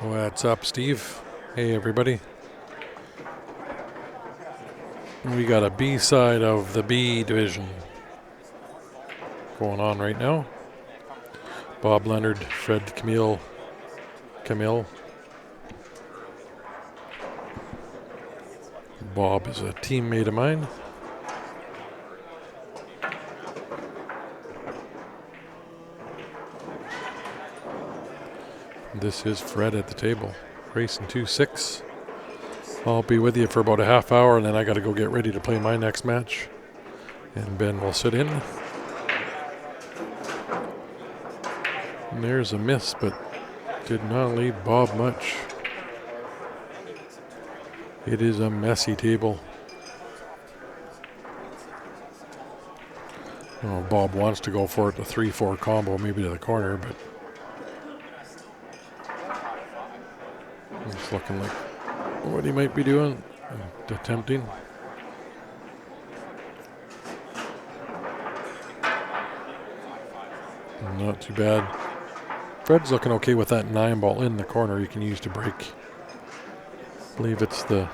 What's up, Steve? Hey, everybody. We got a B side of the B division going on right now. Bob Leonard, Fred Camille. Bob is a teammate of mine. This is Fred at the table, racing 2-6. I'll be with you for about a half hour, and then I got to go get ready to play my next match. And Ben will sit in. And there's a miss, but did not lead Bob much. It is a messy table. Oh, Bob wants to go for it, the 3-4 combo, maybe to the corner, but it's looking like what he might be doing, attempting. Not too bad. Fred's looking okay with that 9 ball in the corner he can use to break. I believe it's the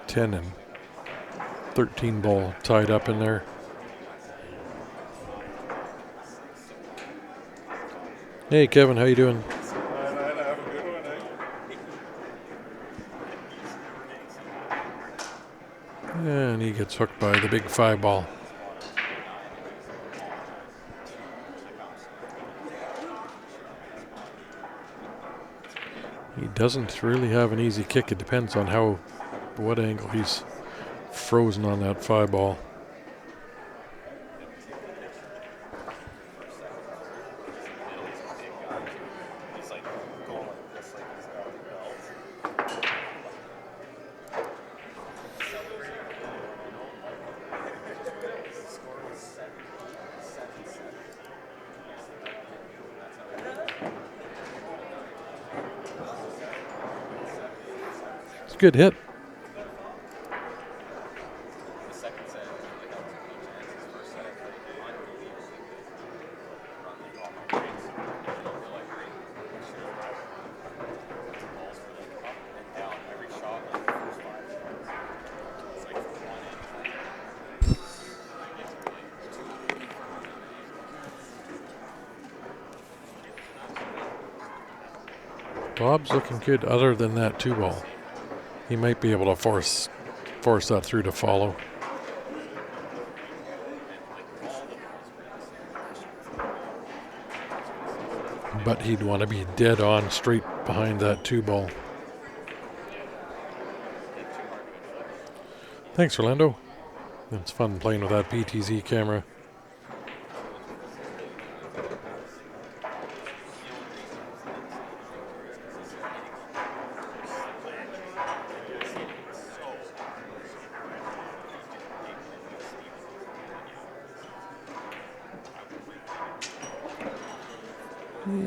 10 and 13 ball tied up in there. Hey Kevin, how you doing? And he gets hooked by the big 5 ball. He doesn't really have an easy kick. It depends on what angle he's frozen on that 5 ball. It's a good hit. Bob's looking good other than that 2 ball. He might be able to force that through to follow. But he'd want to be dead on straight behind that 2 ball. Thanks, Orlando. It's fun playing with that PTZ camera.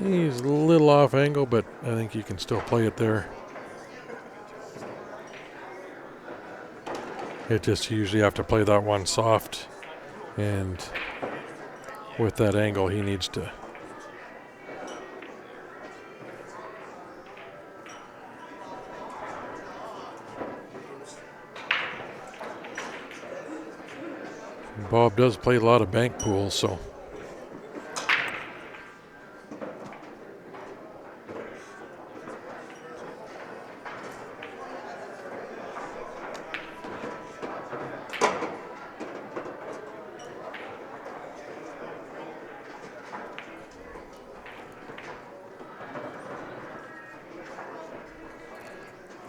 He's a little off angle, but I think you can still play it there. It just usually have to play that one soft, and with that angle he needs to. Bob does play a lot of bank pools, so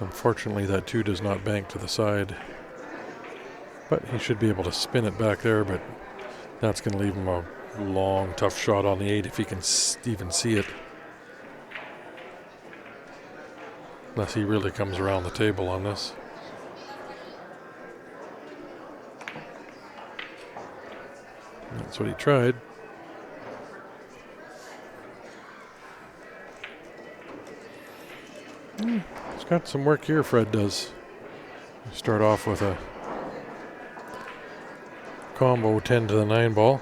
unfortunately that 2 does not bank to the side. But he should be able to spin it back there, but that's going to leave him a long, tough shot on the 8 if he can even see it. Unless he really comes around the table on this. That's what he tried. He's got some work here, Fred does. Start off with a combo 10 to the 9 ball.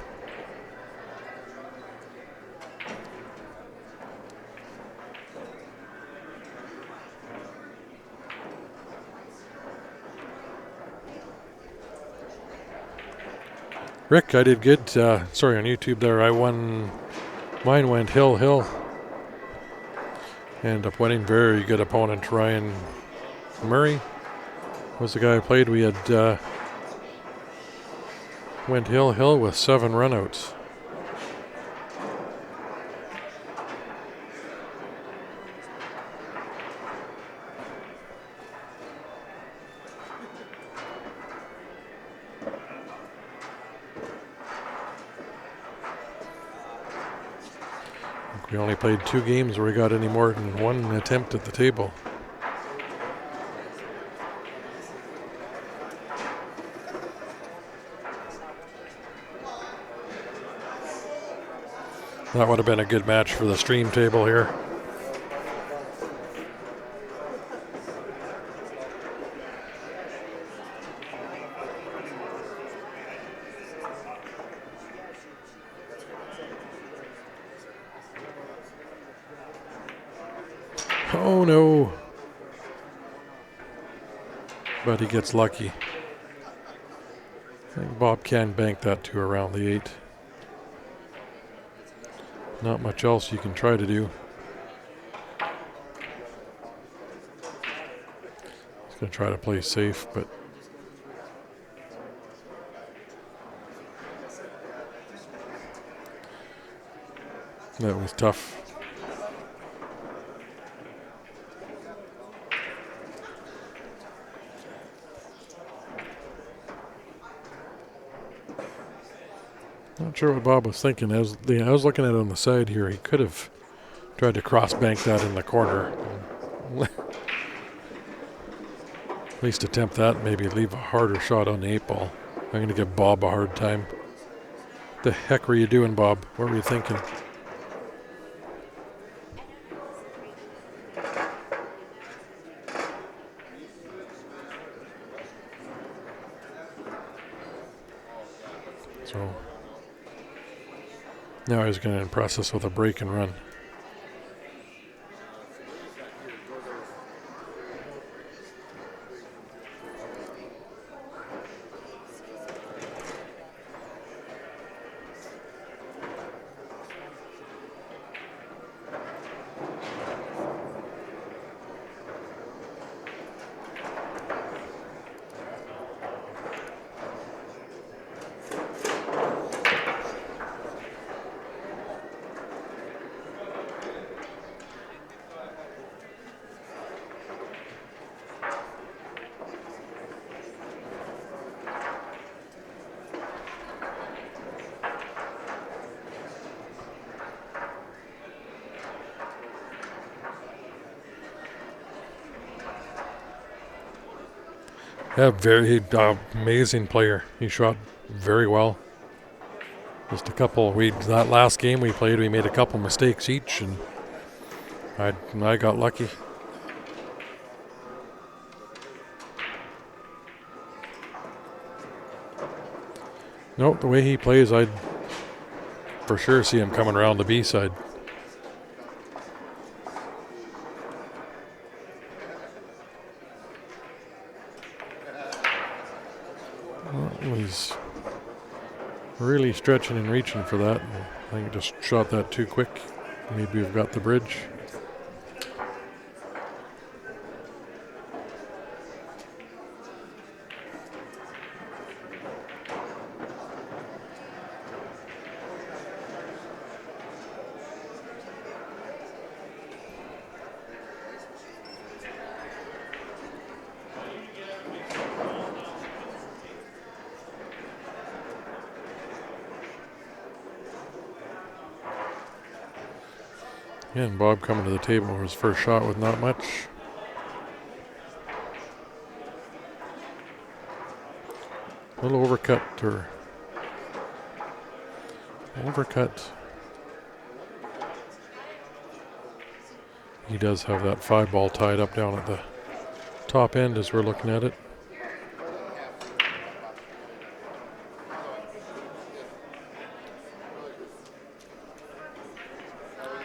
Rick, I did good. Sorry, on YouTube there, I won. Mine went hill. Ended up winning. Very good opponent. Ryan Murray was the guy I played. We had went hill with 7 runouts. We only played 2 games where we got any more than 1 attempt at the table. That would have been a good match for the stream table here. Oh no. But he gets lucky. I think Bob can bank that to around the 8. Not much else you can try to do. He's going to try to play safe, but that was tough. Not sure what Bob was thinking. I was looking at it on the side here. He could have tried to cross bank that in the corner. At least attempt that, maybe leave a harder shot on the 8 ball. I'm going to give Bob a hard time. What the heck were you doing, Bob? What were you thinking? So now he's going to impress us with a break and run. Yeah, very amazing player. He shot very well. Just a couple. That last game we played, we made a couple mistakes each, and I got lucky. Nope, the way he plays, I'd for sure see him coming around the B side. Well, he's really stretching and reaching for that. I think he just shot that too quick. Maybe we've got the bridge. Yeah, and Bob coming to the table for his first shot with not much. A little overcut. He does have that 5 ball tied up down at the top end as we're looking at it.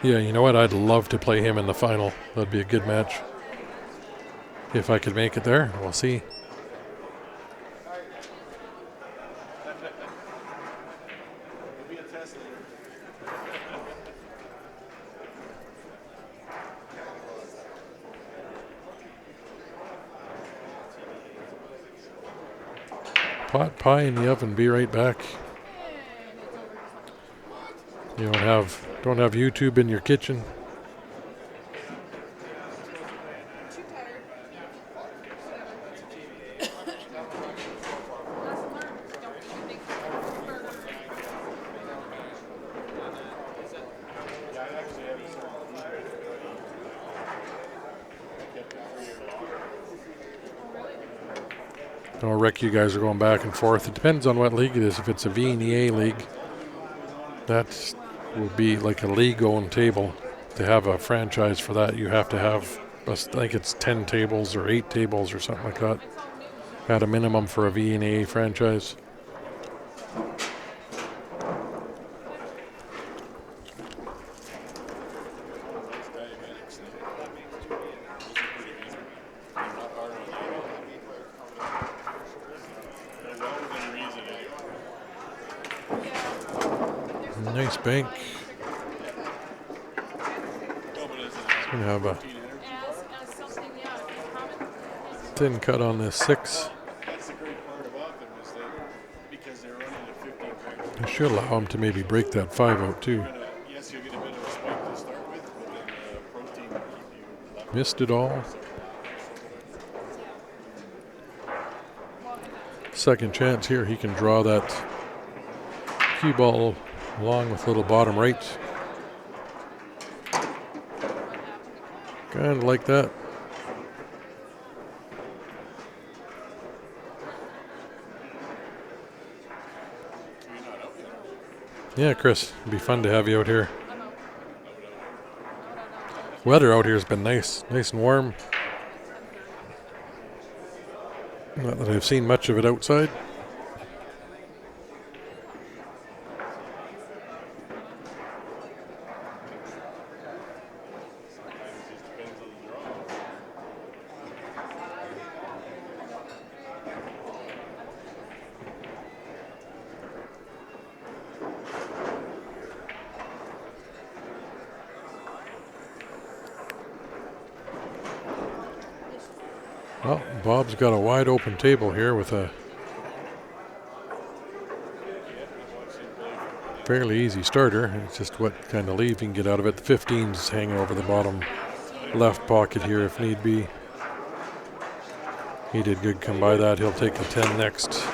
Yeah, you know what? I'd love to play him in the final. That'd be a good match. If I could make it there, we'll see. Pot pie in the oven. Be right back. You don't have YouTube in your kitchen. Oh, Rick, you guys are going back and forth. It depends on what league it is. If it's a V&EA league, that will be like a league-owned table. To have a franchise for that, you have to have, I think it's 10 tables or 8 tables or something like that, at a minimum for a V&EA franchise. Nice bank. It's going to have a thin cut on this 6. I should allow him to maybe break that 5 out too. Missed it all. Second chance here. He can draw that cue ball along with little bottom right. Kind of like that. Yeah, Chris, it'd be fun to have you out here. Weather out here has been nice and warm. Not that I've seen much of it outside. Well, Bob's got a wide open table here with a fairly easy starter. It's just what kind of leave you can get out of it. The 15's hanging over the bottom left pocket here if need be. He did good come by that. He'll take the 10 next.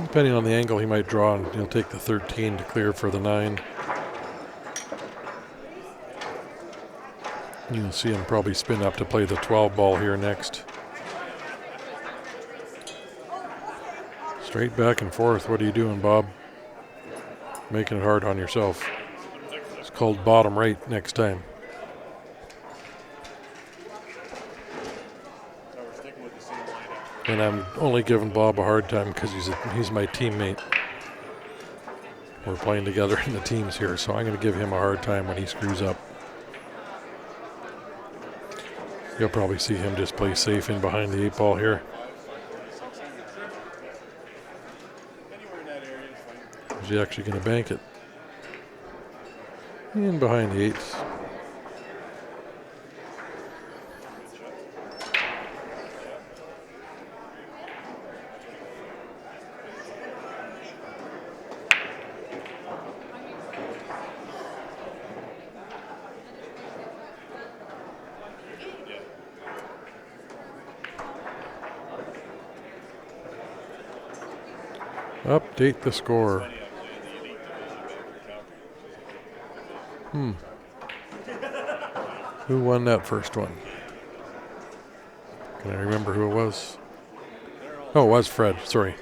Depending on the angle he might draw, and he'll take the 13 to clear for the 9. You'll see him probably spin up to play the 12 ball here next. Straight back and forth. What are you doing, Bob? Making it hard on yourself. It's called bottom right next time. And I'm only giving Bob a hard time because he's my teammate. We're playing together in the teams here, so I'm going to give him a hard time when he screws up. You'll probably see him just play safe in behind the 8 ball here. Is he actually going to bank it? In behind the 8s. Update the score. Who won that first one? Can I remember who it was? Oh, it was Fred. Sorry.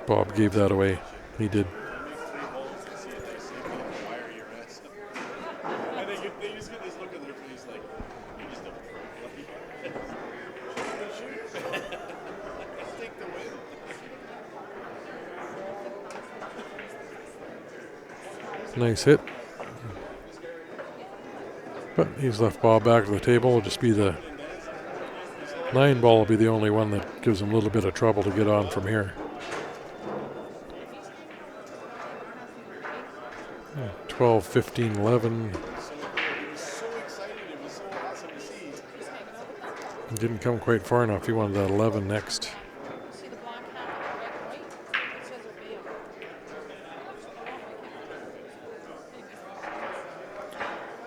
Bob gave that away. He did. Nice hit. But he's left Bob back to the table. It'll just be the 9 ball will be the only one that gives him a little bit of trouble to get on from here. 12, 15, 11. Didn't come quite far enough. He wanted that 11 next.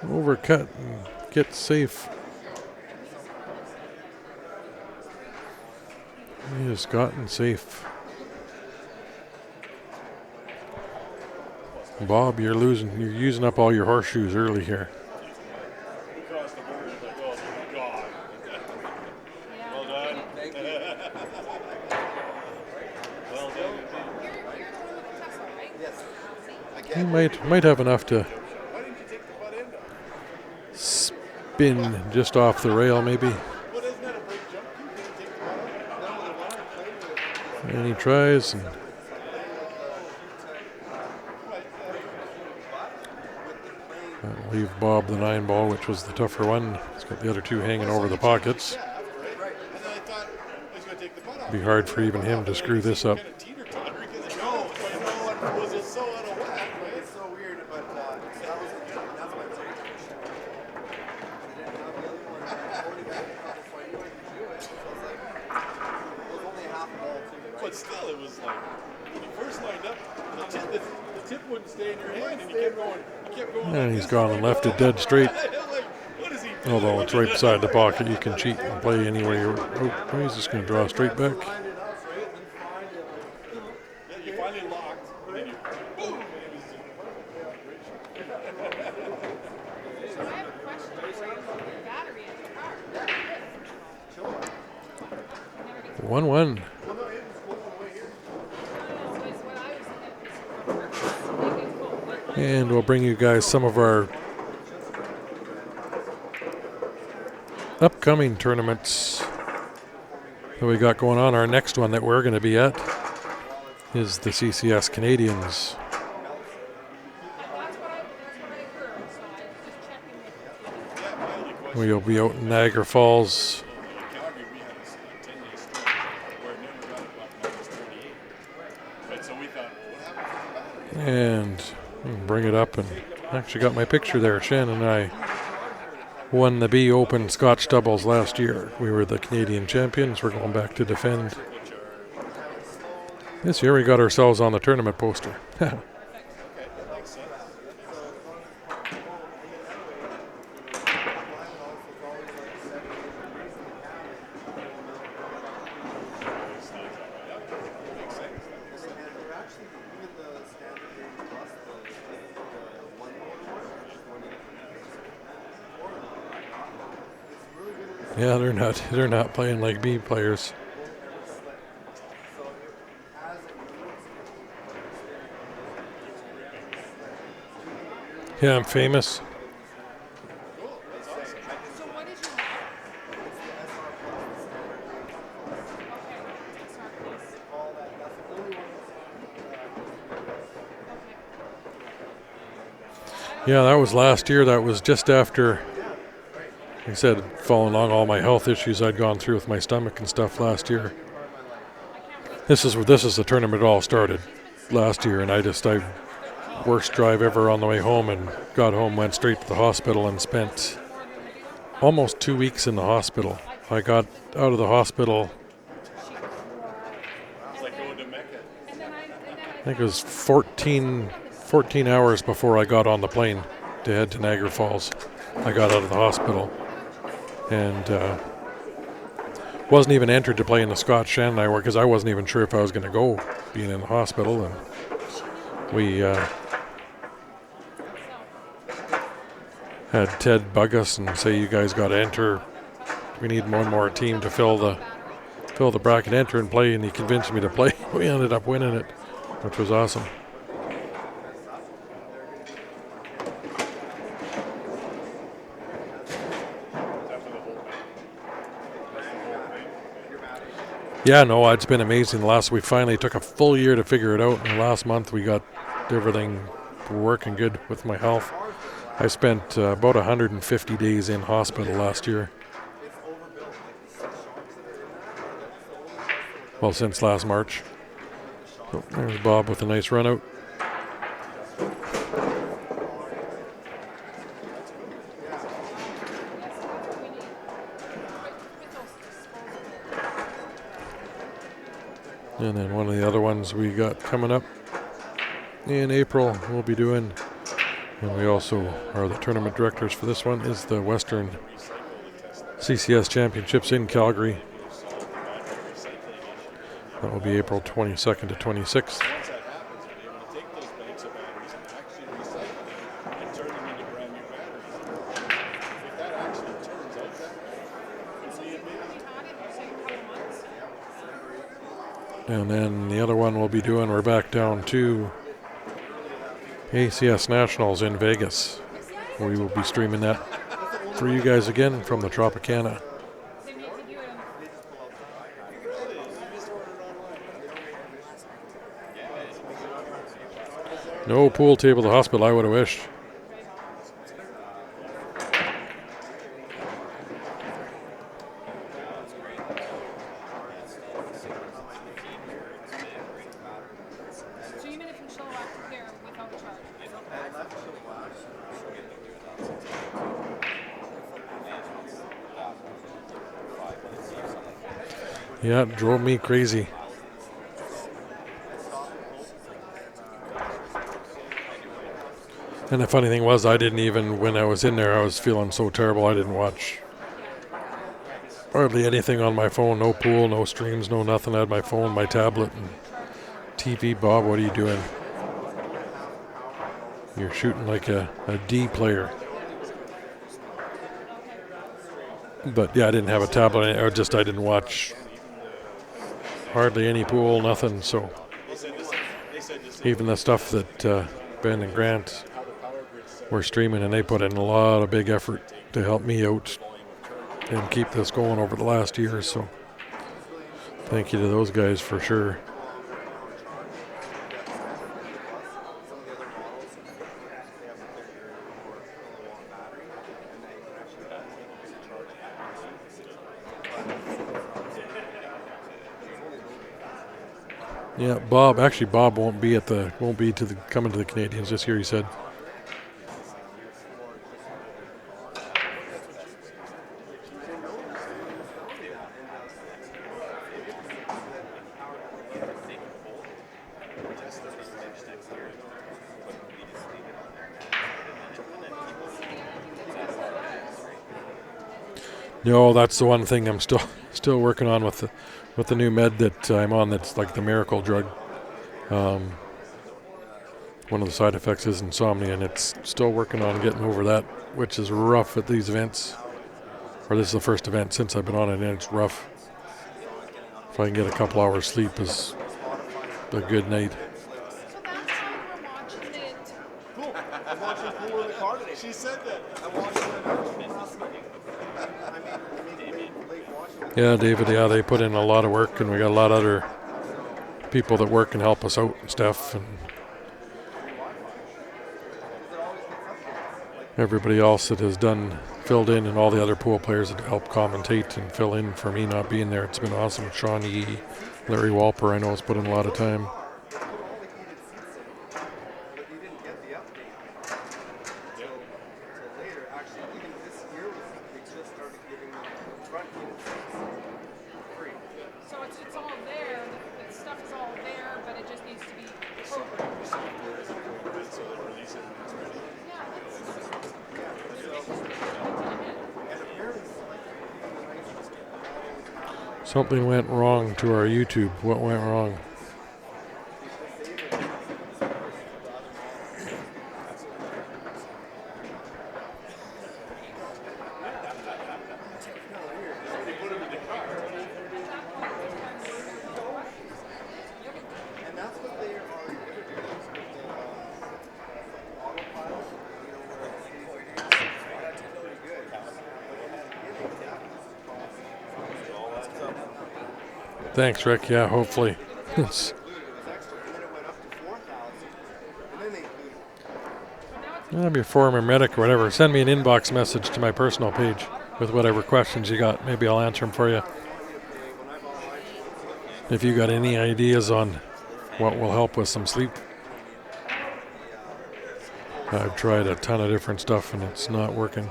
Overcut and get safe. He has gotten safe. Bob, you're using up all your horseshoes early here. He might have enough to spin just off the rail, maybe. And he tries. And that'll leave Bob the 9 ball, which was the tougher one. He's got the other 2 hanging over the pockets. Be hard for even him to screw this up. But still, it was like when you first lined up, the tip wouldn't stay in your hand, and you kept going. And he's gone and left it dead straight. Although it's right beside the pocket, you can cheat and play anywhere you. Oh, he's just going to draw straight back. You finally locked, and then you boom. So I have a question for you about your battery in your car. 1-1. And we'll bring you guys some of our upcoming tournaments that we got going on. Our next one that we're going to be at is the CCS Canadians. We'll be out in Niagara Falls. And bring it up, and actually got my picture there. Shannon and I won the B Open Scotch doubles last year. We were the Canadian champions. We're going back to defend. This year we got ourselves on the tournament poster. Yeah, they're not playing like B players. Yeah, I'm famous. Yeah, that was last year. That was just after, like I said, following along all my health issues I'd gone through with my stomach and stuff last year. This is the tournament it all started last year, and I worst drive ever on the way home, and got home, went straight to the hospital, and spent almost 2 weeks in the hospital. I got out of the hospital, I think it was 14 hours before I got on the plane to head to Niagara Falls. I got out of the hospital and wasn't even entered to play in the Scotch. Shannon and I were, because I wasn't even sure if I was going to go, being in the hospital. And we had Ted bug us and say, "You guys got to enter. We need one more team to fill the bracket, enter and play." And he convinced me to play. We ended up winning it, which was awesome. Yeah, no, it's been amazing. We finally took a full year to figure it out, and last month we got everything working good with my health. I spent about 150 days in hospital last year. Well, since last March. So there's Bob with a nice run out. And then one of the other ones we got coming up in April we'll be doing, and we also are the tournament directors for this one, is the Western CCS Championships in Calgary. That will be April 22nd to 26th. Once that happens, we'll be able to take those banks of batteries and actually recycle them and turn them into brand new batteries. If that actually turns out that way, So you had it, you say a couple months? And then the other one we'll be doing, we're back down to ACS Nationals in Vegas. We will be streaming that for you guys again from the Tropicana. They need to do it on No pool table at the hospital, I would have wished. So you mean if you show up there without a charge? Yeah, it drove me crazy. And the funny thing was, I didn't even, when I was in there, I was feeling so terrible, I didn't watch hardly anything on my phone. No pool, no streams, no nothing. I had my phone, my tablet, and TV. Bob, what are you doing? You're shooting like a D player. But yeah, I didn't have a tablet, or just I didn't watch hardly any pool, nothing. So even the stuff that Ben and Grant were streaming, and they put in a lot of big effort to help me out and keep this going over the last year. So thank you to those guys for sure. Yeah, Bob. Actually, Bob won't be coming to the Canadians this year. He said. No, that's the one thing I'm still working on with the new med that I'm on. That's like the miracle drug. One of the side effects is insomnia, and it's still working on getting over that, which is rough at these events. Or this is the first event since I've been on it, and it's rough. If I can get a couple hours sleep is a good night. So that's how we're watching it. Cool. I'm watching pool in the car today. She said that. I'm watching Yeah, David, yeah, they put in a lot of work, and we got a lot of other people that work and help us out and stuff, and everybody else that has filled in, and all the other pool players that help commentate and fill in for me not being there. It's been awesome. Sean Yee, Larry Walper, I know has put in a lot of time. So it's all there. The stuff is all there, but it just needs to be programmed. Yeah, Something went wrong to our YouTube. What went wrong? Thanks, Rick. Yeah, hopefully. I'm your former medic or whatever. Send me an inbox message to my personal page with whatever questions you got. Maybe I'll answer them for you. If you got any ideas on what will help with some sleep. I've tried a ton of different stuff and it's not working.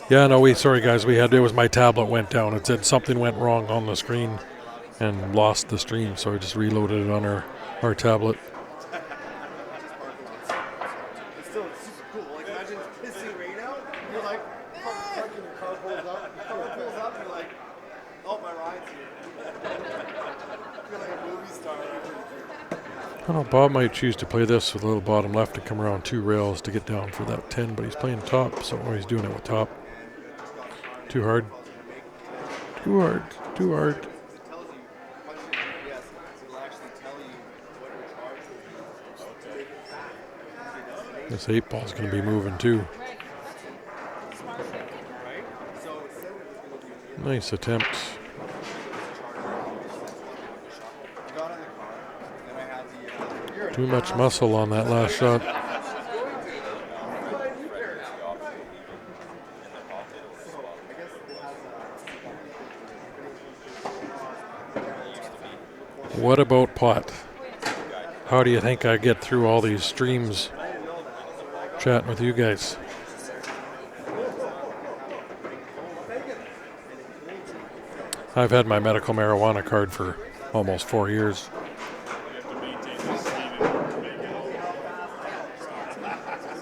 Yeah, no, sorry guys, it was my tablet went down. It said something went wrong on the screen and lost the stream, so I just reloaded it on our tablet. It's still super cool. Like imagine it's pissing rain out, and you're like, fucking your car pulls up, and you're like, oh, my ride's here. You're like a movie star. I don't know, Bob might choose to play this with a little bottom left and come around 2 rails to get down for that 10, but he's playing top, so he's doing it with top. Too hard. Too hard. Too hard. It tells you, punch in GPS, it'll actually tell you what your charge will be. Okay. This 8 ball's going to be moving too. Right. Smart thinking. Right? So it said it was going to be Nice attempt. I got in the car, and I had the Too much muscle on that last shot. What about pot? How do you think I get through all these streams chatting with you guys? I've had my medical marijuana card for almost 4 years. You have to maintain this speed and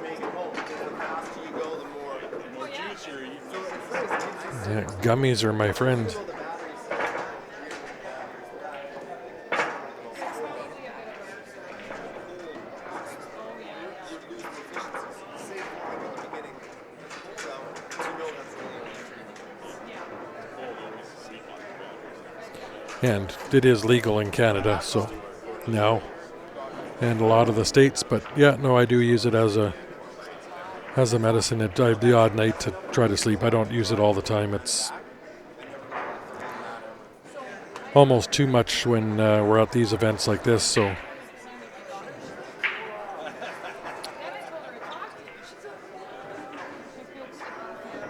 make it all. The more juice you're eating, Yeah, gummies are my friend. And it is legal in Canada, so now, and a lot of the states. But yeah, no, I do use it as a medicine at the odd night to try to sleep. I don't use it all the time. It's almost too much when we're at these events like this. So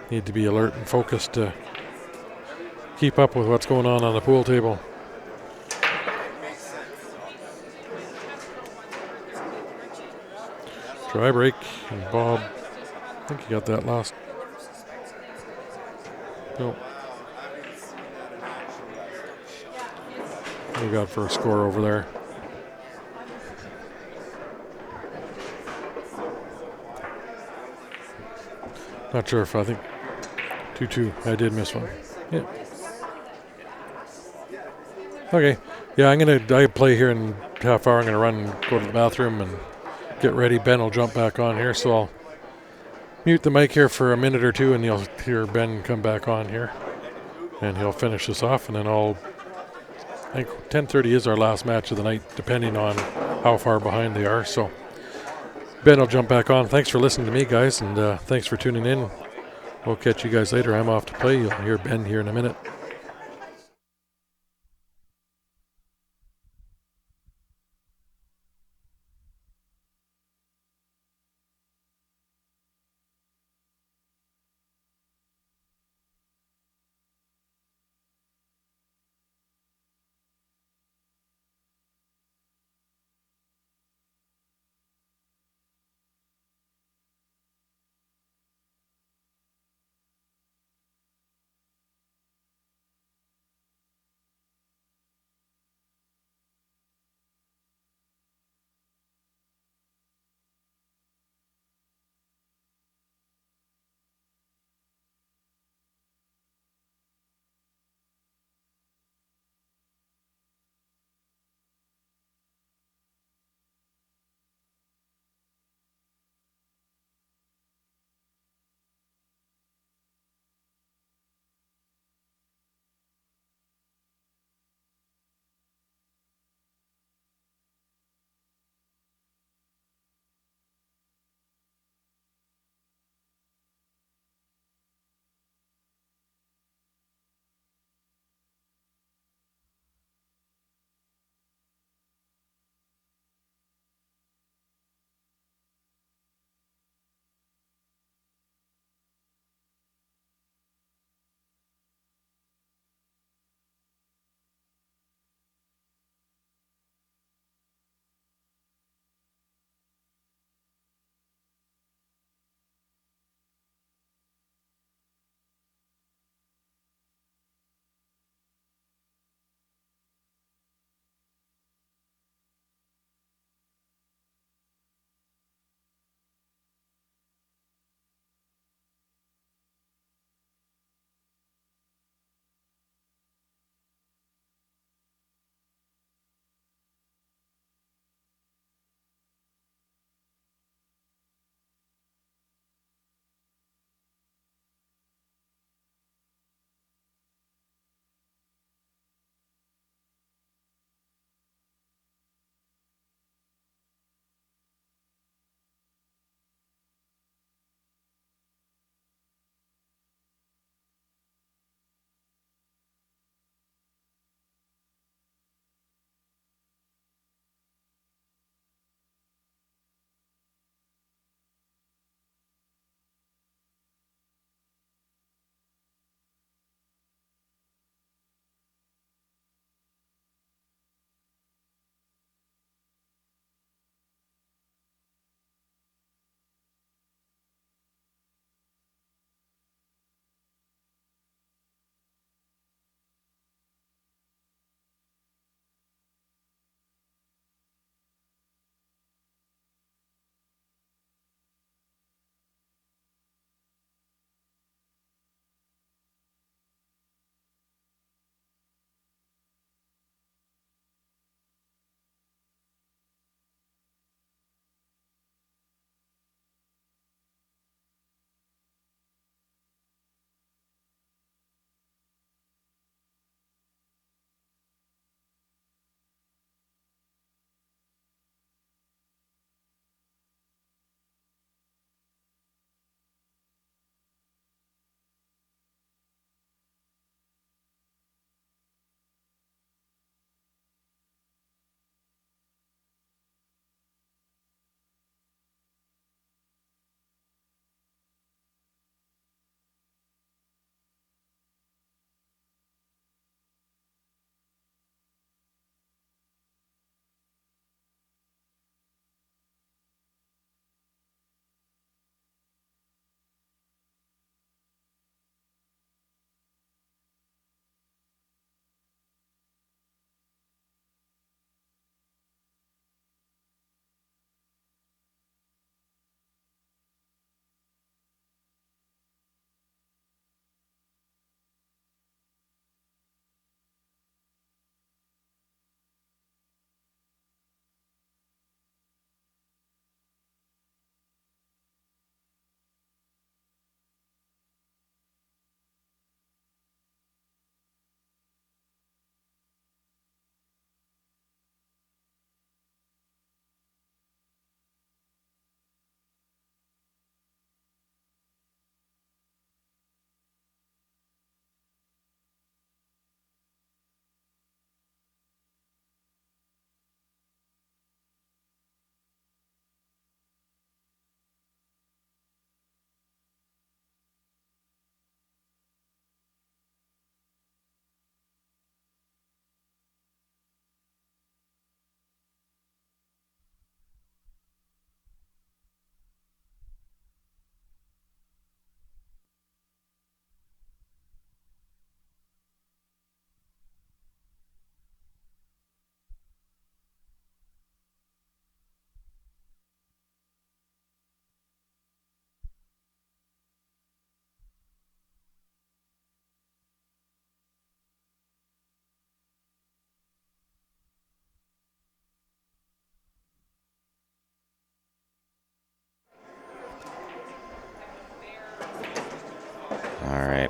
need to be alert and focused to keep up with what's going on the pool table. Try break, and Bob, I think he got that last. No. We got for a score over there. Not sure if I think 2-2. I did miss one. Yeah. Okay. Yeah, I play here in half hour. I'm gonna run and go to the bathroom and get ready. Ben will jump back on here, so I'll mute the mic here for a minute or two, and you'll hear Ben come back on here, and he'll finish this off, and then I think 10:30 is our last match of the night, depending on how far behind they are. So Ben will jump back on. Thanks for listening to me, guys, and thanks for tuning in. We'll catch you guys later. I'm off to play. You'll hear Ben here in a minute.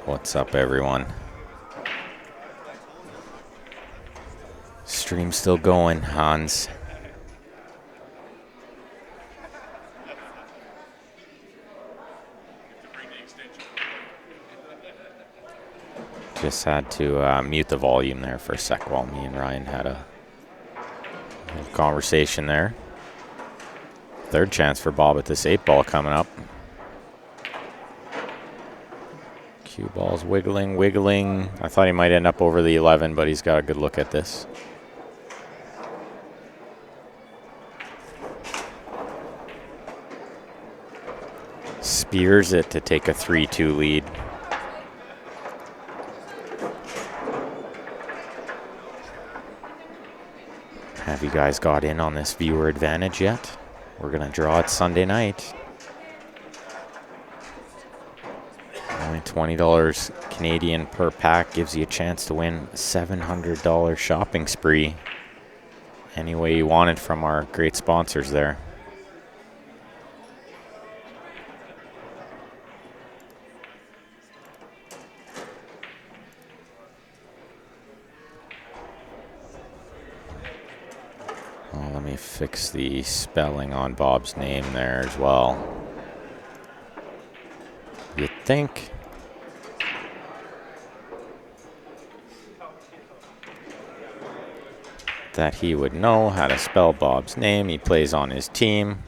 What's up, everyone? Stream still going, Hans. Just had to mute the volume there for a sec while me and Ryan had a conversation there. Third chance for Bob at this 8-ball coming up. Cue ball's wiggling. I thought he might end up over the 11, but he's got a good look at this. Spears it to take a 3-2 lead. Have you guys got in on this viewer advantage yet? We're going to draw it Sunday night. Only $20 Canadian per pack gives you a chance to win a $700 shopping spree any way you want it from our great sponsors there. Oh, let me fix the spelling on Bob's name there as well. You'd think that he would know how to spell Bob's name. He plays on his team.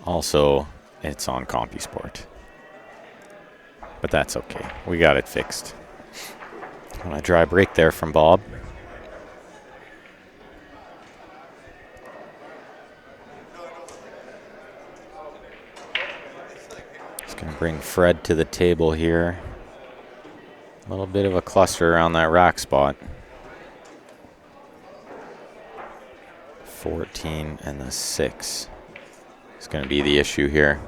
Also, it's on CompuSport. But that's okay. We got it fixed. On a dry break there from Bob. Just going to bring Fred to the table here. A little bit of a cluster around that rack spot. 14 and the 6 is going to be the issue here.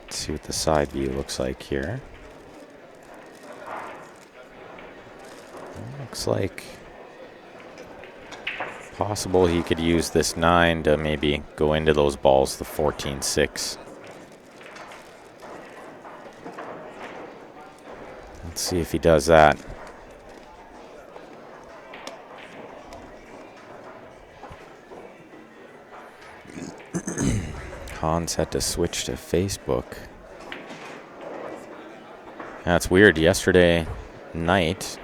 Let's see what the side view looks like here. Looks like possible he could use this 9 to maybe go into those balls, the 14-6. Let's see if he does that. Hans had to switch to Facebook. That's weird. Yesterday night,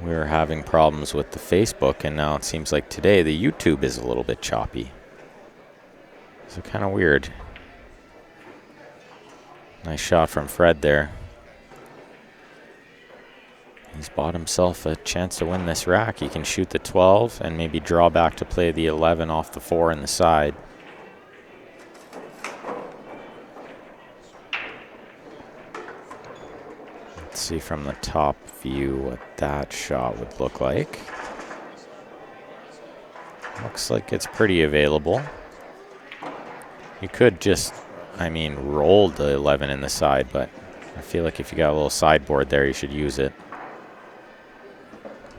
we were having problems with the Facebook, and now it seems like today the YouTube is a little bit choppy. So kind of weird. Nice shot from Fred there. He's bought himself a chance to win this rack. He can shoot the 12 and maybe draw back to play the 11 off the 4 in the side. Let's see from the top view what that shot would look like. Looks like it's pretty available. You could just, roll the 11 in the side, but I feel like if you got a little sideboard there, you should use it.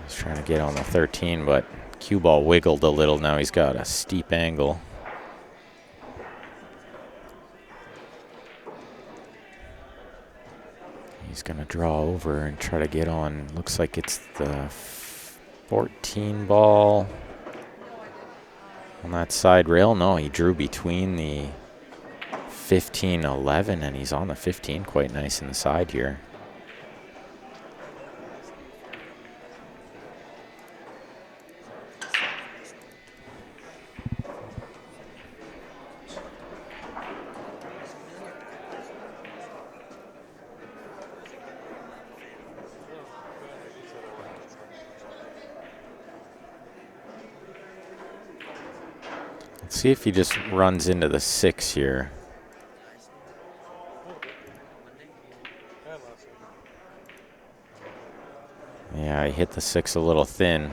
He's trying to get on the 13, but cue ball wiggled a little. Now he's got a steep angle. He's going to draw over and try to get on. Looks like it's the 14 ball on that side rail. No, he drew between the 15, 11, and he's on the 15 quite nice in the side here. Let's see if he just runs into the 6 here. Yeah, he hit the 6 a little thin.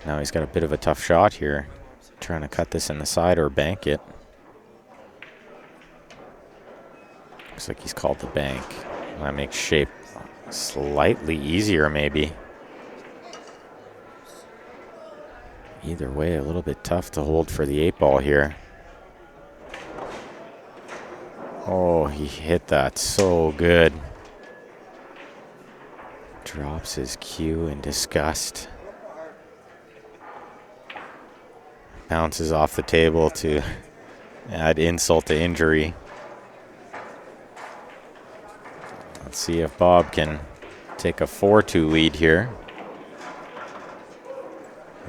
Now he's got a bit of a tough shot here. Trying to cut this in the side or bank it. Looks like he's called the bank. That makes shape slightly easier maybe. Either way, a little bit tough to hold for the 8-ball here. Oh, he hit that so good. Drops his cue in disgust. Bounces off the table to add insult to injury. Let's see if Bob can take a 4-2 lead here.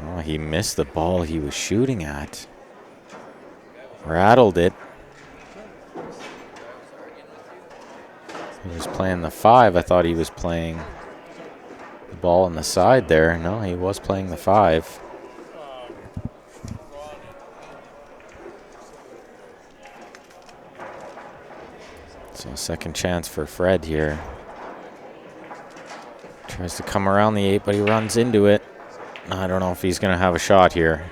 Oh, he missed the ball he was shooting at. Rattled it. He was playing the 5. I thought he was playing the ball on the side there. No, he was playing the 5. So second chance for Fred here. Tries to come around the 8, but he runs into it. I don't know if he's going to have a shot here.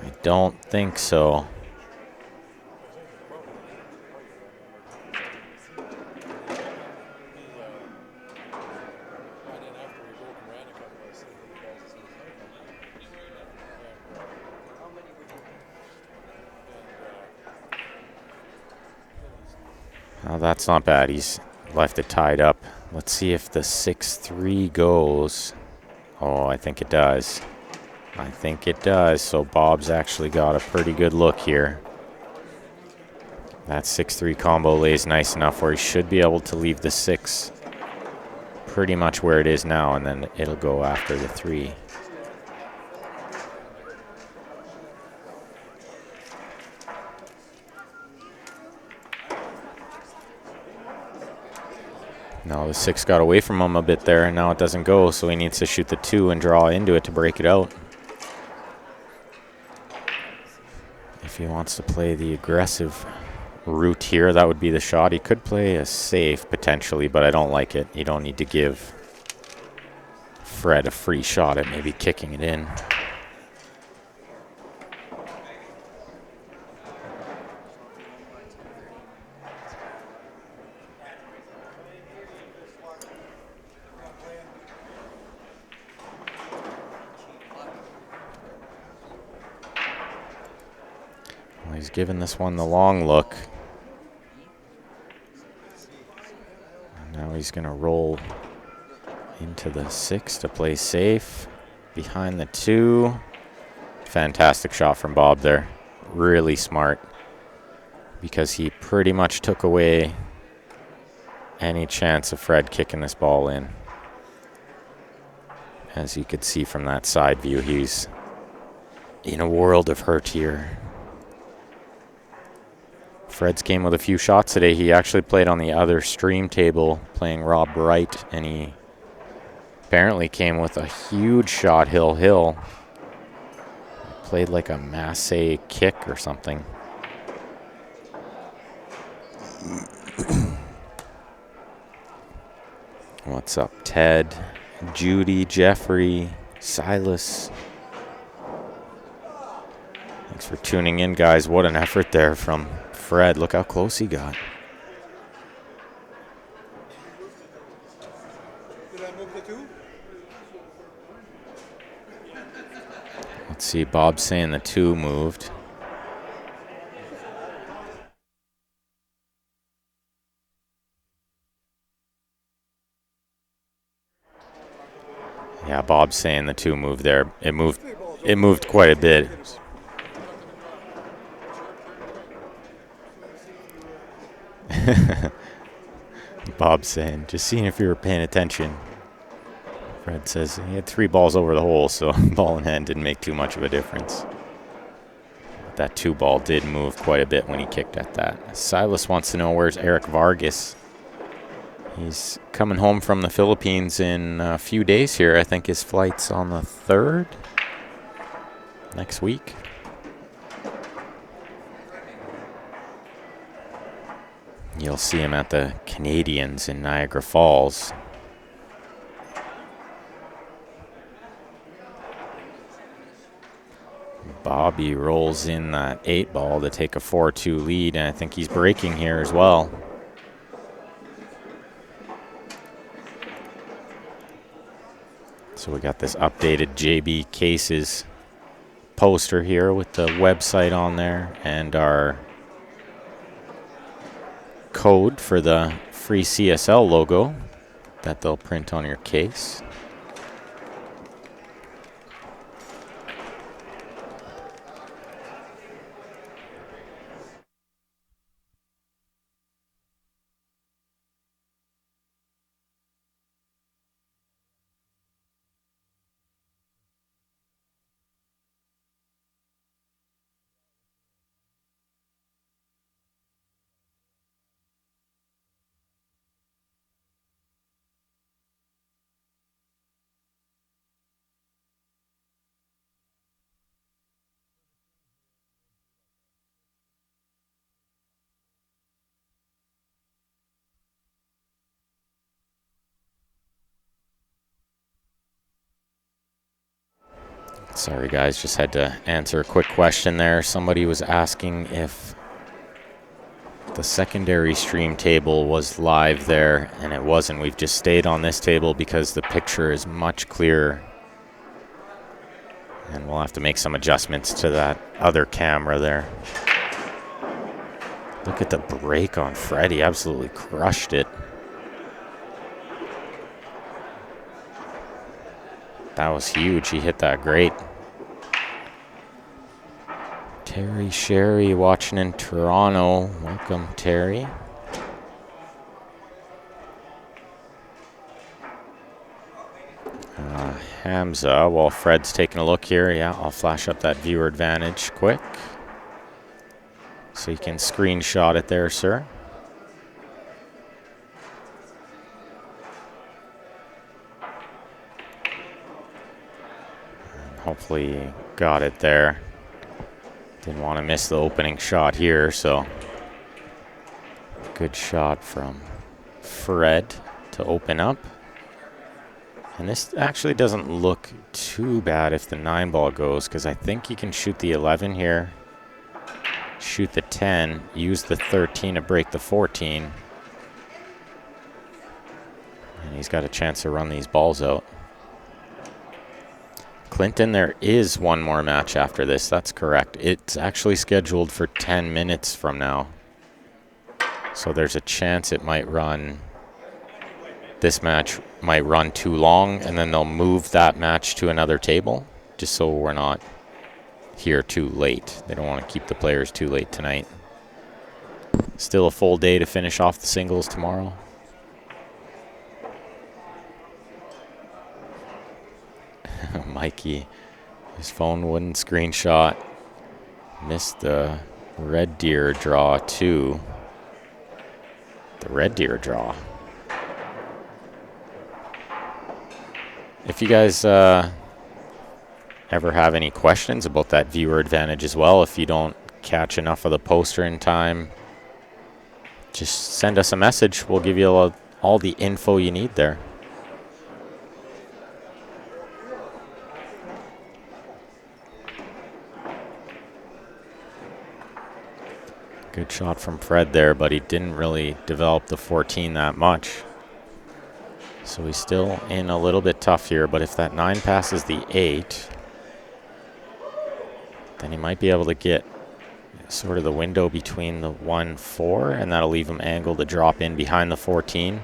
I don't think so. Oh, that's not bad. He's left it tied up. Let's see if the 6-3 goes. Oh, I think it does. I think it does. So Bob's actually got a pretty good look here. That 6-3 combo lays nice enough where he should be able to leave the 6 pretty much where it is now, and then it'll go after the 3. No, the 6 got away from him a bit there, and now it doesn't go, so he needs to shoot the 2 and draw into it to break it out. If he wants to play the aggressive route here, that would be the shot. He could play a safe, potentially, but I don't like it. You don't need to give Fred a free shot at maybe kicking it in. Well, he's giving this one the long look. Now he's going to roll into the 6 to play safe. Behind the 2. Fantastic shot from Bob there. Really smart. Because he pretty much took away any chance of Fred kicking this ball in. As you could see from that side view, he's in a world of hurt here. Fred's came with a few shots today. He actually played on the other stream table playing Rob Wright, and he apparently came with a huge shot hill. Played like a masse kick or something. What's up, Ted, Judy, Jeffrey, Silas? Thanks for tuning in, guys. What an effort there from Fred. Look how close he got. Did I move the 2? Let's see, Bob's saying the 2 moved. Yeah, Bob's saying the 2 moved there. It moved quite a bit. Bob's saying, just seeing if you were paying attention. Fred says he had 3 balls over the hole, so ball in hand didn't make too much of a difference. But that 2 ball did move quite a bit when he kicked at that. Silas wants to know, where's Eric Vargas? He's coming home from the Philippines in a few days here. I think his flight's on the 3rd next week. You'll see him at the Canadians in Niagara Falls. Bobby rolls in that 8 ball to take a 4-2 lead, and I think he's breaking here as well. So we got this updated JB Cases poster here with the website on there and our code for the free CSL logo that they'll print on your case. Sorry guys, just had to answer a quick question there. Somebody was asking if the secondary stream table was live there, and it wasn't. We've just stayed on this table because the picture is much clearer. And we'll have to make some adjustments to that other camera there. Look at the break on Fred. He absolutely crushed it. That was huge. He hit that great. Terry Sherry watching in Toronto. Welcome, Terry. Hamza, while Fred's taking a look here, yeah, I'll flash up that viewer advantage quick. So you can screenshot it there, sir. And hopefully you got it there. Didn't want to miss the opening shot here, so good shot from Fred to open up. And this actually doesn't look too bad if the 9 ball goes, because I think he can shoot the 11 here, shoot the 10, use the 13 to break the 14. And he's got a chance to run these balls out. Clinton, there is one more match after this. That's correct. It's actually scheduled for 10 minutes from now. So there's a chance it might run. This match might run too long, and then they'll move that match to another table, just so we're not here too late. They don't want to keep the players too late tonight. Still a full day to finish off the singles tomorrow. Mikey, his phone wouldn't screenshot. Missed the Red Deer draw too. The Red Deer draw. If you guys ever have any questions about that viewer advantage as well, if you don't catch enough of the poster in time, just send us a message. We'll give you all the info you need there. Good shot from Fred there, but he didn't really develop the 14 that much. So he's still in a little bit tough here, but if that 9 passes the 8, then he might be able to get sort of the window between the 1-4, and that'll leave him angled to drop in behind the 14.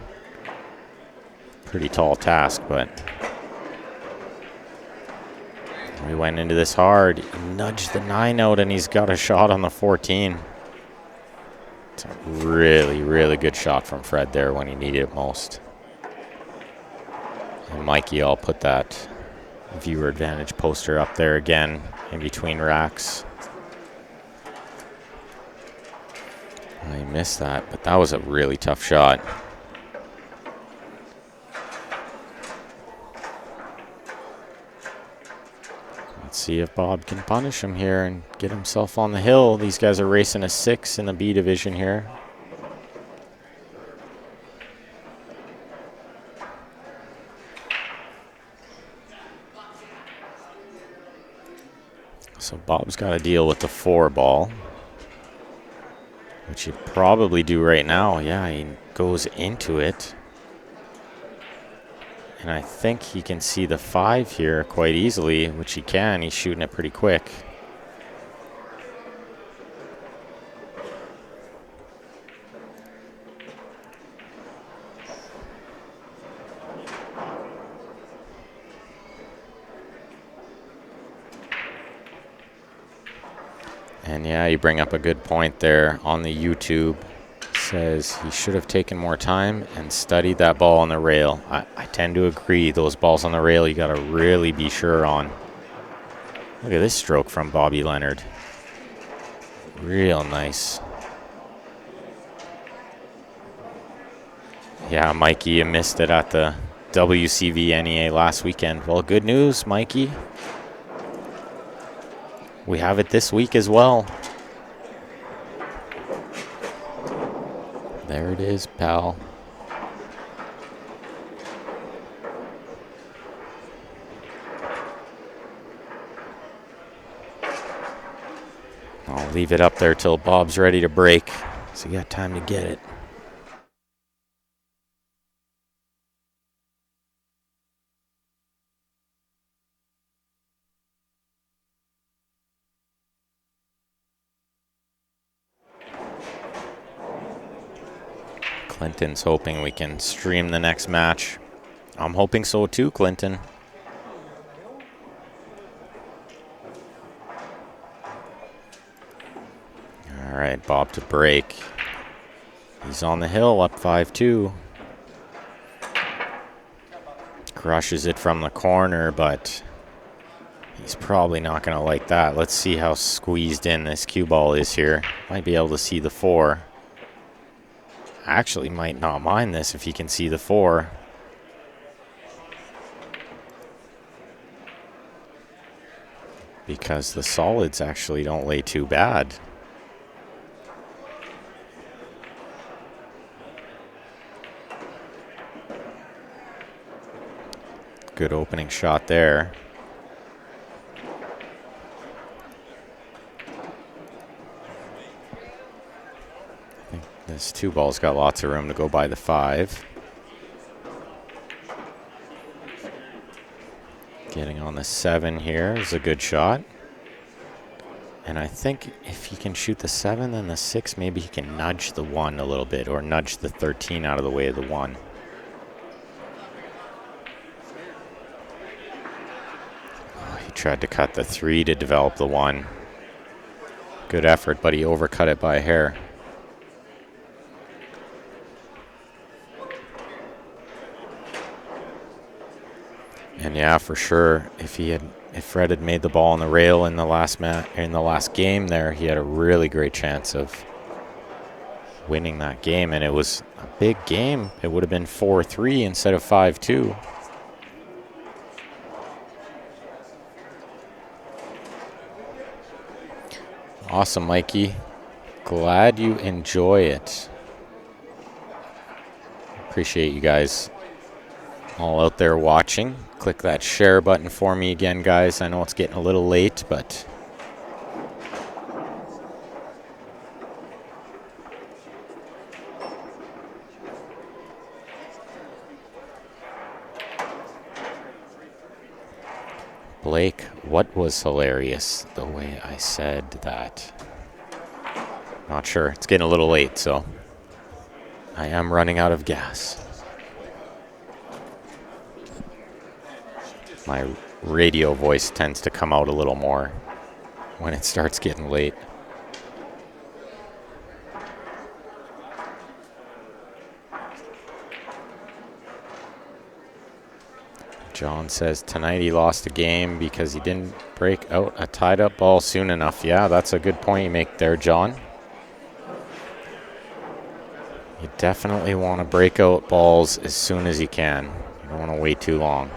Pretty tall task, but we went into this hard. He nudged the 9 out, and he's got a shot on the 14. It's a really, really good shot from Fred there when he needed it most. And Mikey, I'll put that viewer advantage poster up there again in between racks. I missed that, but that was a really tough shot. Let's see if Bob can punish him here and get himself on the hill. These guys are racing a 6 in the B division here. So Bob's got to deal with the 4 ball, which he'd probably do right now. Yeah, he goes into it. And I think he can see the 5 here quite easily, which he can. He's shooting it pretty quick. And yeah, you bring up a good point there on the YouTube. Says he should have taken more time and studied that ball on the rail. I tend to agree. Those balls on the rail you got to really be sure on. Look at this stroke from Bobby Leonard. Real nice. Yeah, Mikey, you missed it at the WCV NEA last weekend. Well, good news, Mikey. We have it this week as well. There it is, pal. I'll leave it up there till Bob's ready to break, so you got time to get it. Clinton's hoping we can stream the next match. I'm hoping so too, Clinton. All right, Bob to break. He's on the hill, up 5-2. Crushes it from the corner, but he's probably not going to like that. Let's see how squeezed in this cue ball is here. Might be able to see the 4. Actually might not mind this if he can see the 4. Because the solids actually don't lay too bad. Good opening shot there. I think this 2 ball's got lots of room to go by the 5. Getting on the 7 here is a good shot. And I think if he can shoot the 7, then the 6, maybe he can nudge the 1 a little bit, or nudge the 13 out of the way of the 1. Oh, he tried to cut the 3 to develop the 1. Good effort, but he overcut it by a hair. And yeah, for sure, if Fred had made the ball on the rail in the last game there, he had a really great chance of winning that game, and it was a big game. It would have been 4-3 instead of 5-2. Awesome, Mikey. Glad you enjoy it. Appreciate you guys all out there watching. Click that share button for me again, guys. I know it's getting a little late, but Blake, what was hilarious? The way I said that. Not sure. It's getting a little late, so I am running out of gas. My radio voice tends to come out a little more when it starts getting late. John says tonight he lost a game because he didn't break out a tied up ball soon enough. Yeah, that's a good point you make there, John. You definitely want to break out balls as soon as you can. You don't want to wait too long.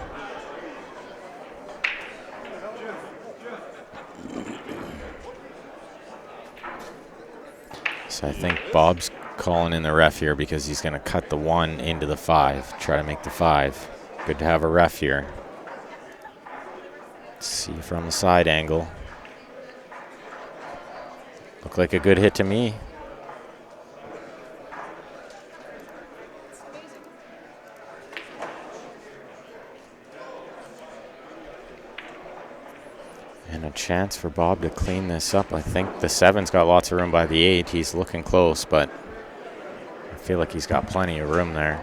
So I think Bob's calling in the ref here because he's going to cut the 1 into the 5, try to make the 5. Good to have a ref here. Let's see from the side angle. Looked like a good hit to me. And a chance for Bob to clean this up. I think the 7's got lots of room by the 8. He's looking close, but I feel like he's got plenty of room there.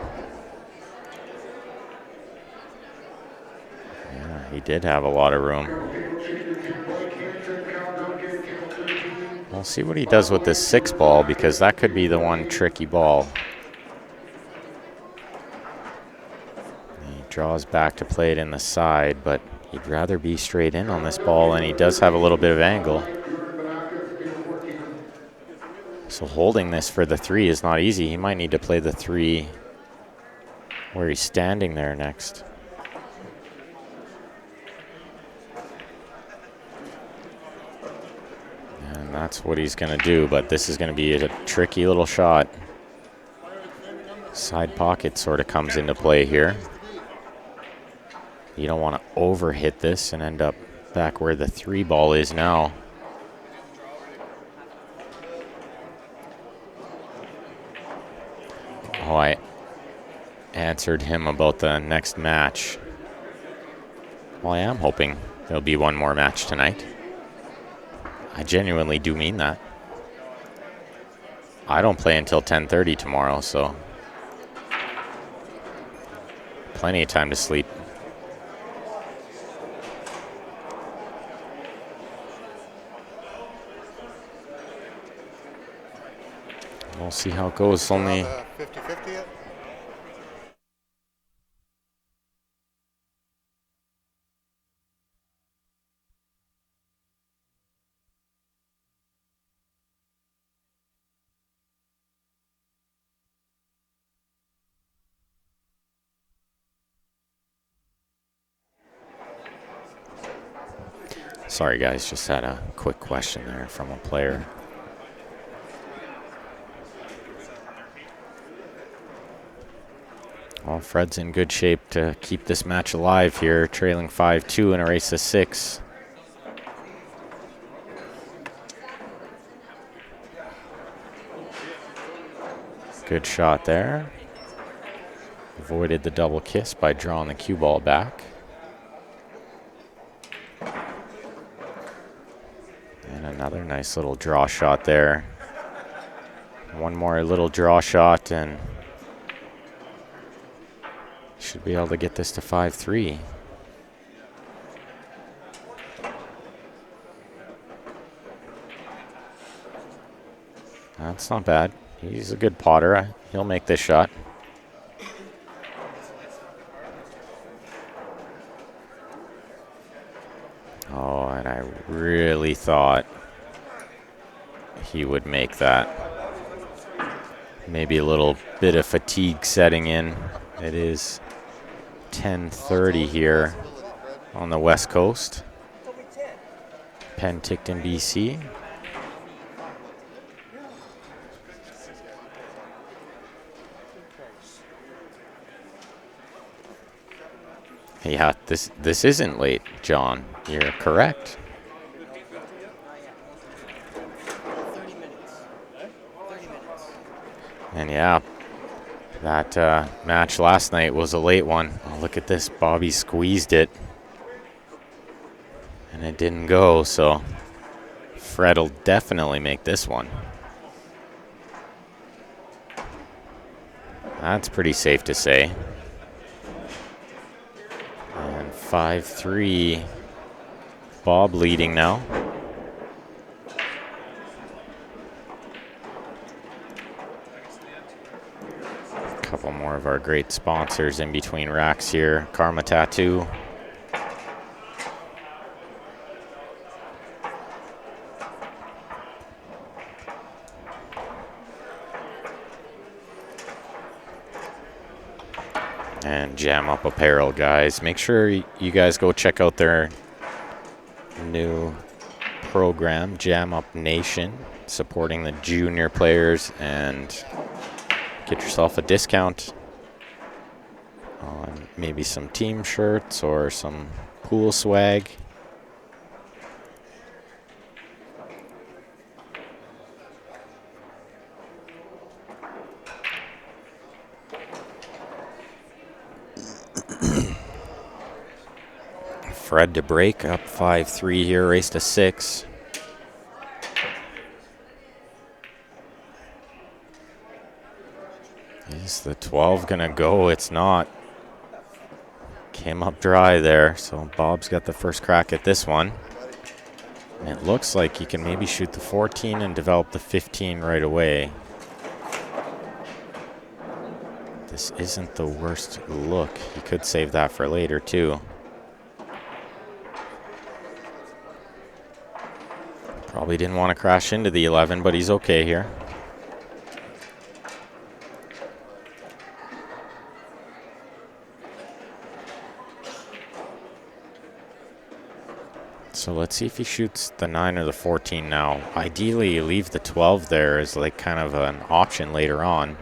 Yeah, he did have a lot of room. We'll see what he does with this 6 ball, because that could be the one tricky ball. He draws back to play it in the side, but he'd rather be straight in on this ball, and he does have a little bit of angle. So holding this for the 3 is not easy. He might need to play the 3 where he's standing there next. And that's what he's going to do, but this is going to be a tricky little shot. Side pocket sort of comes into play here. You don't want to overhit this and end up back where the 3 ball is now. Oh, I answered him about the next match. Well, I am hoping there'll be one more match tonight. I genuinely do mean that. I don't play until 10:30 tomorrow, so plenty of time to sleep. We'll see how it goes. Only 50-50 yet? Sorry, guys, just had a quick question there from a player. Well, Fred's in good shape to keep this match alive here, trailing 5-2 in a race of 6. Good shot there. Avoided the double kiss by drawing the cue ball back. And another nice little draw shot there. One more little draw shot and should be able to get this to 5-3. That's not bad. He's a good potter. He'll make this shot. Oh, and I really thought he would make that. Maybe a little bit of fatigue setting in. It is 10:30 here on the West Coast. Penticton, BC. Yeah, this isn't late, John. You're correct. 30 minutes. 30 minutes. And yeah, that match last night was a late one. Oh, look at this. Bobby squeezed it. And it didn't go, so Fred will definitely make this one. That's pretty safe to say. And 5-3. Bob leading now. A couple more of our great sponsors in between racks here. Karma Tattoo. And Jam Up Apparel, guys. Make sure you guys go check out their new program, Jam Up Nation, supporting the junior players, and get yourself a discount on maybe some team shirts or some pool swag. Fred to break up 5-3 here, race to 6. Is the 12 gonna go? It's not. Came up dry there, so Bob's got the first crack at this one. And it looks like he can maybe shoot the 14 and develop the 15 right away. This isn't the worst look. He could save that for later too. Probably didn't want to crash into the 11, but he's okay here. So let's see if he shoots the 9 or the 14 now. Ideally, you leave the 12 there as like kind of an option later on.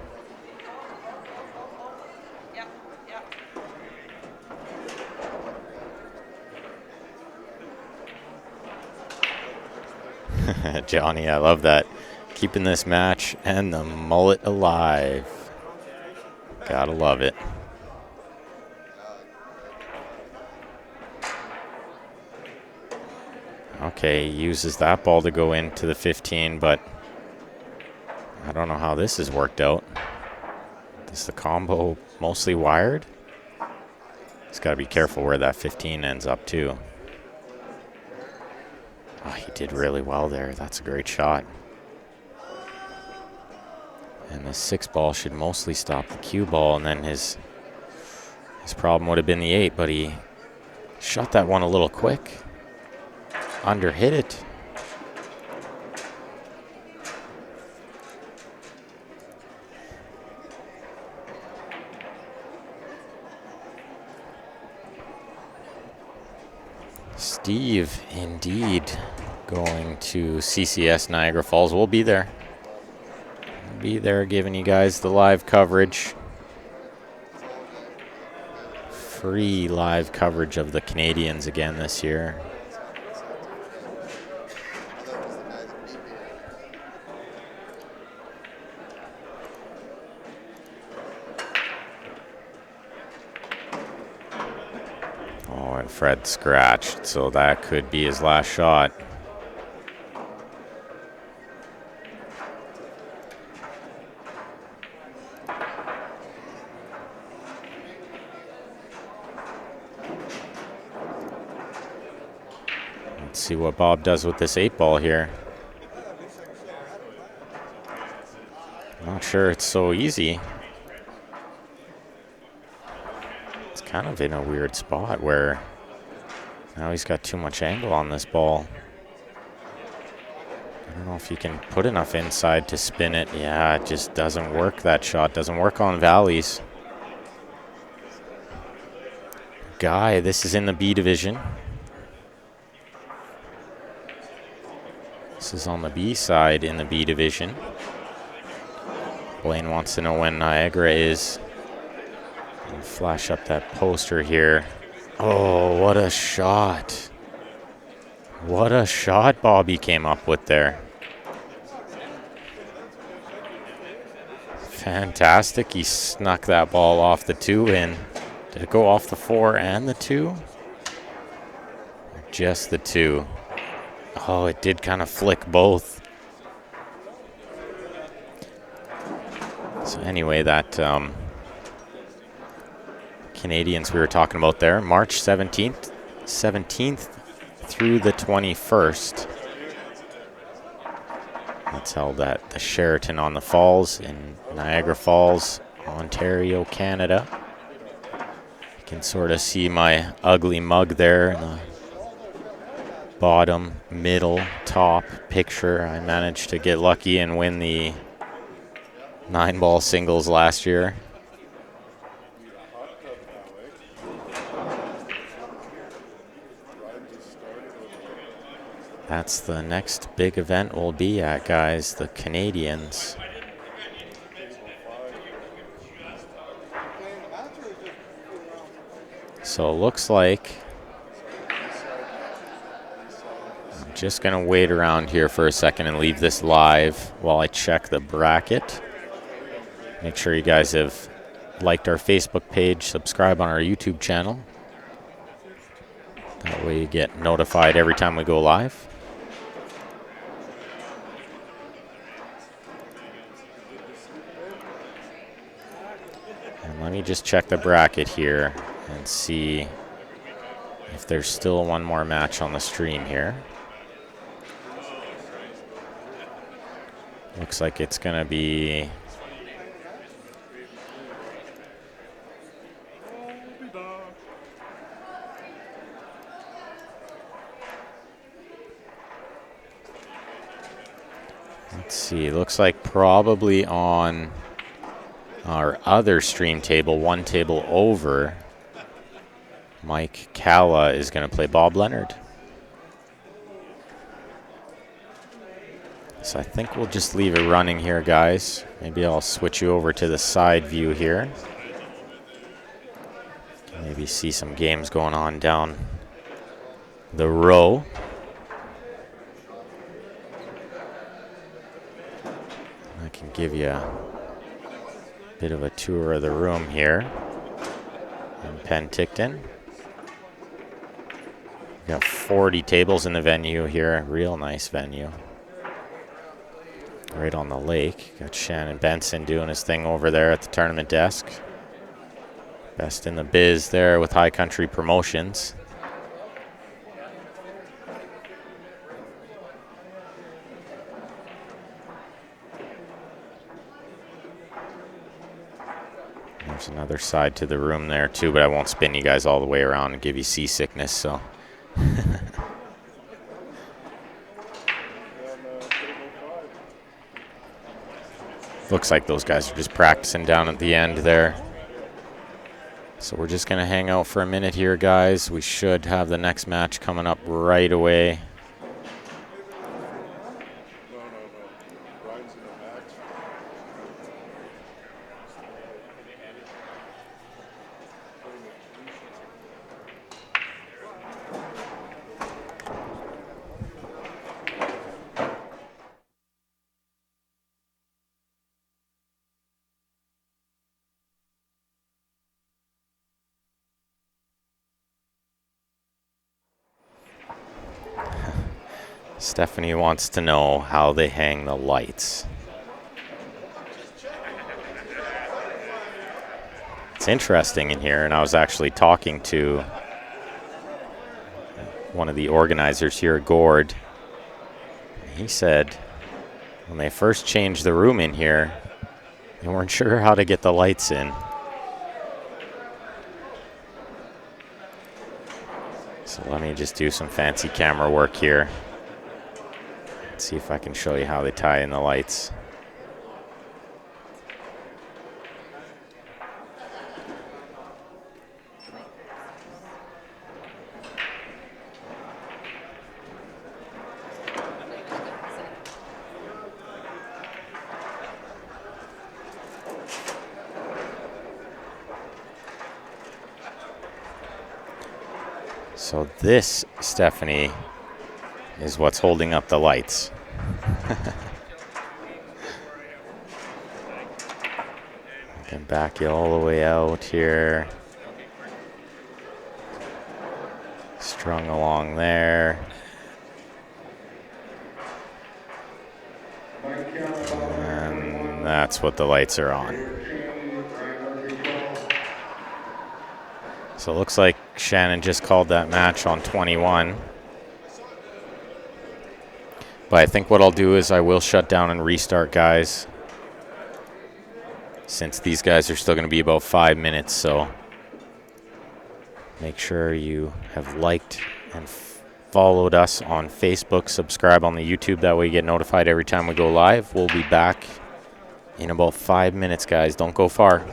Johnny, I love that. Keeping this match and the mullet alive. Gotta love it. Okay, he uses that ball to go into the 15, but I don't know how this has worked out. Is the combo mostly wired? He's got to be careful where that 15 ends up too. Oh, he did really well there. That's a great shot. And the 6 ball should mostly stop the cue ball, and then his problem would have been the 8, but he shot that one a little quick. Underhit it. Steve, indeed, going to CCS Niagara Falls. We'll be there. We'll be there giving you guys the live coverage. Free live coverage of the Canadians again this year. Oh, and Fred scratched, so that could be his last shot. Let's see what Bob does with this 8 ball here. Not sure it's so easy. It's kind of in a weird spot where now he's got too much angle on this ball. I don't know if you can put enough inside to spin it. Yeah, it just doesn't work. That shot doesn't work on valleys. Guy, this is in the B division. This is on the B side in the B division. Blaine wants to know when Niagara is. I'll flash up that poster here. Oh, what a shot. What a shot Bobby came up with there. Fantastic. He snuck that ball off the 2 in. Did it go off the 4 and the 2? Just the 2. Oh, it did kind of flick both. So anyway, that Canadians we were talking about there, March 17th through the 21st. That's held at the Sheraton on the Falls in Niagara Falls, Ontario, Canada. You can sort of see my ugly mug there in the bottom, middle, top picture. I managed to get lucky and win the 9-ball singles last year. That's the next big event we'll be at, guys, the Canadians. So it looks like I'm just going to wait around here for a second and leave this live while I check the bracket. Make sure you guys have liked our Facebook page, subscribe on our YouTube channel. That way you get notified every time we go live. And let me just check the bracket here and see if there's still one more match on the stream here. Looks like it's going to be let's see, looks like probably on our other stream table, one table over, Mike Calla is going to play Bob Leonard. So I think we'll just leave it running here, guys. Maybe I'll switch you over to the side view here. Maybe see some games going on down the row. I can give you a bit of a tour of the room here in Penticton. We've got 40 tables in the venue here. Real nice venue. Right on the lake. Got Shannon Benson doing his thing over there at the tournament desk. Best in the biz there with High Country Promotions. There's another side to the room there too, but I won't spin you guys all the way around and give you seasickness, so. Looks like those guys are just practicing down at the end there. So we're just going to hang out for a minute here, guys. We should have the next match coming up right away. Stephanie wants to know how they hang the lights. It's interesting in here, and I was actually talking to one of the organizers here at Gord. He said when they first changed the room in here, they weren't sure how to get the lights in. So let me just do some fancy camera work here. See if I can show you how they tie in the lights. So this, Stephanie, is what's holding up the lights. I can back you all the way out here. Strung along there. And that's what the lights are on. So it looks like Shannon just called that match on 21. But I think what I'll do is I will shut down and restart, guys, since these guys are still going to be about 5 minutes. So make sure you have liked and followed us on Facebook. Subscribe on the YouTube. That way you get notified every time we go live. We'll be back in about 5 minutes, guys. Don't go far.